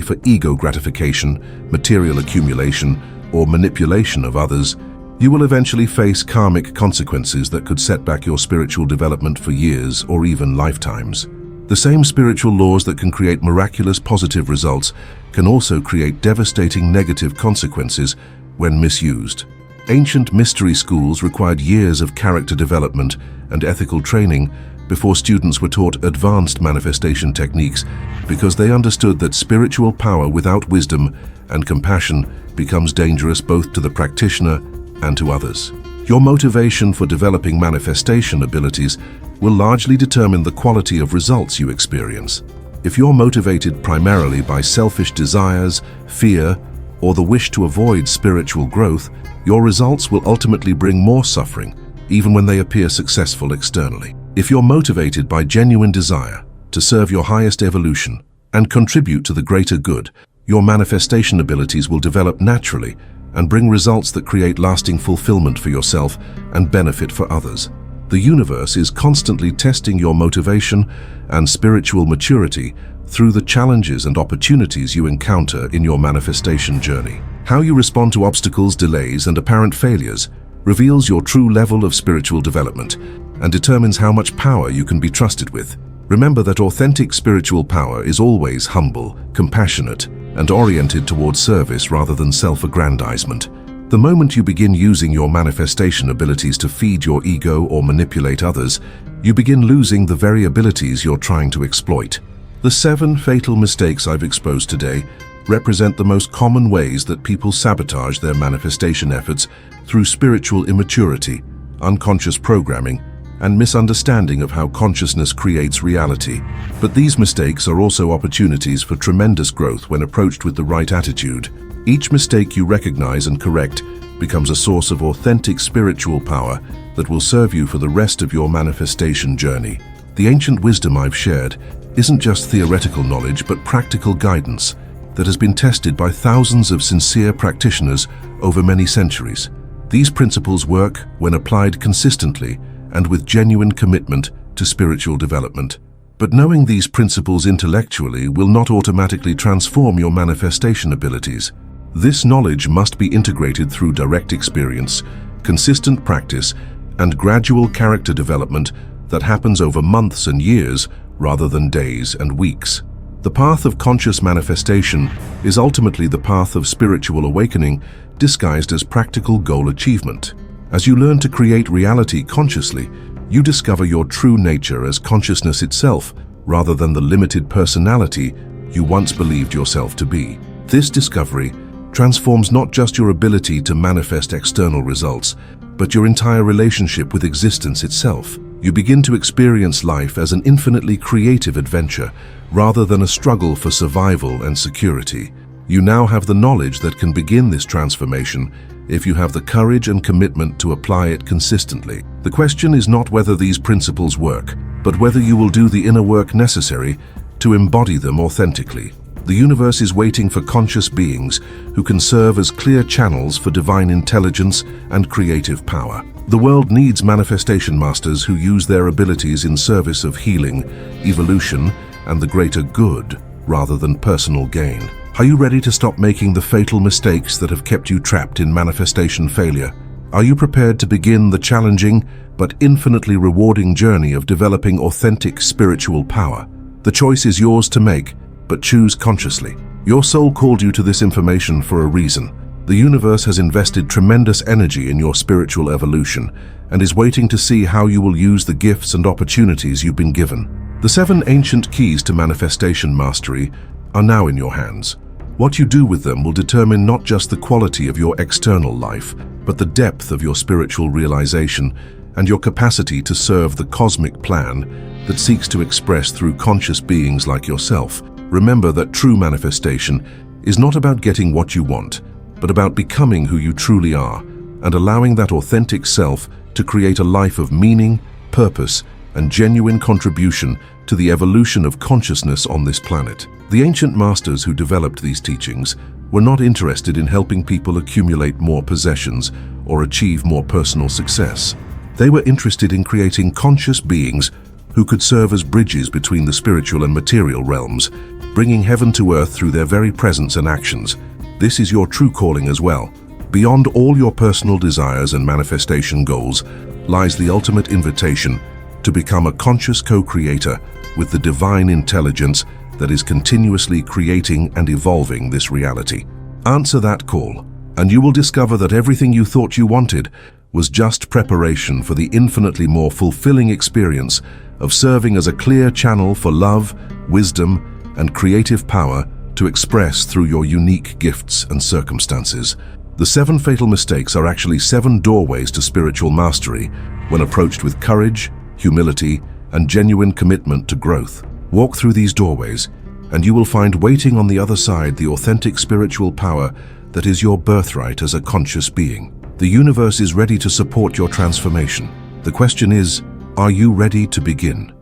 [SPEAKER 1] for ego gratification, material accumulation, or manipulation of others, you will eventually face karmic consequences that could set back your spiritual development for years or even lifetimes. The same spiritual laws that can create miraculous positive results can also create devastating negative consequences when misused. Ancient mystery schools required years of character development and ethical training before students were taught advanced manifestation techniques, because they understood that spiritual power without wisdom and compassion becomes dangerous both to the practitioner and to others. Your motivation for developing manifestation abilities will largely determine the quality of results you experience. If you're motivated primarily by selfish desires, fear, or the wish to avoid spiritual growth, your results will ultimately bring more suffering, even when they appear successful externally. If you're motivated by genuine desire to serve your highest evolution and contribute to the greater good, your manifestation abilities will develop naturally and bring results that create lasting fulfillment for yourself and benefit for others. The universe is constantly testing your motivation and spiritual maturity through the challenges and opportunities you encounter in your manifestation journey. How you respond to obstacles, delays, and apparent failures reveals your true level of spiritual development and determines how much power you can be trusted with. Remember that authentic spiritual power is always humble, compassionate, and oriented towards service rather than self-aggrandizement. The moment you begin using your manifestation abilities to feed your ego or manipulate others, you begin losing the very abilities you're trying to exploit. The 7 fatal mistakes I've exposed today represent the most common ways that people sabotage their manifestation efforts through spiritual immaturity, unconscious programming, and misunderstanding of how consciousness creates reality. But these mistakes are also opportunities for tremendous growth when approached with the right attitude. Each mistake you recognize and correct becomes a source of authentic spiritual power that will serve you for the rest of your manifestation journey. The ancient wisdom I've shared isn't just theoretical knowledge, but practical guidance that has been tested by thousands of sincere practitioners over many centuries. These principles work when applied consistently and with genuine commitment to spiritual development. But knowing these principles intellectually will not automatically transform your manifestation abilities. This knowledge must be integrated through direct experience, consistent practice, and gradual character development that happens over months and years rather than days and weeks. The path of conscious manifestation is ultimately the path of spiritual awakening disguised as practical goal achievement. As you learn to create reality consciously, you discover your true nature as consciousness itself rather than the limited personality you once believed yourself to be. This discovery transforms not just your ability to manifest external results, but your entire relationship with existence itself. You begin to experience life as an infinitely creative adventure rather than a struggle for survival and security. You now have the knowledge that can begin this transformation if you have the courage and commitment to apply it consistently. The question is not whether these principles work, but whether you will do the inner work necessary to embody them authentically. The universe is waiting for conscious beings who can serve as clear channels for divine intelligence and creative power. The world needs manifestation masters who use their abilities in service of healing, evolution, and the greater good, rather than personal gain. Are you ready to stop making the fatal mistakes that have kept you trapped in manifestation failure? Are you prepared to begin the challenging but infinitely rewarding journey of developing authentic spiritual power? The choice is yours to make, but choose consciously. Your soul called you to this information for a reason. The universe has invested tremendous energy in your spiritual evolution and is waiting to see how you will use the gifts and opportunities you've been given. The 7 ancient keys to manifestation mastery are now in your hands. What you do with them will determine not just the quality of your external life, but the depth of your spiritual realization and your capacity to serve the cosmic plan that seeks to express through conscious beings like yourself. Remember that true manifestation is not about getting what you want, but about becoming who you truly are and allowing that authentic self to create a life of meaning, purpose, and genuine contribution to the evolution of consciousness on this planet. The ancient masters who developed these teachings were not interested in helping people accumulate more possessions or achieve more personal success. They were interested in creating conscious beings who could serve as bridges between the spiritual and material realms, bringing heaven to earth through their very presence and actions. This is your true calling as well. Beyond all your personal desires and manifestation goals lies the ultimate invitation to become a conscious co-creator with the divine intelligence that is continuously creating and evolving this reality. Answer that call, and you will discover that everything you thought you wanted was just preparation for the infinitely more fulfilling experience of serving as a clear channel for love, wisdom, and creative power to express through your unique gifts and circumstances. The 7 fatal mistakes are actually 7 doorways to spiritual mastery when approached with courage, humility, and genuine commitment to growth. Walk through these doorways, and you will find waiting on the other side the authentic spiritual power that is your birthright as a conscious being. The universe is ready to support your transformation. The question is, are you ready to begin?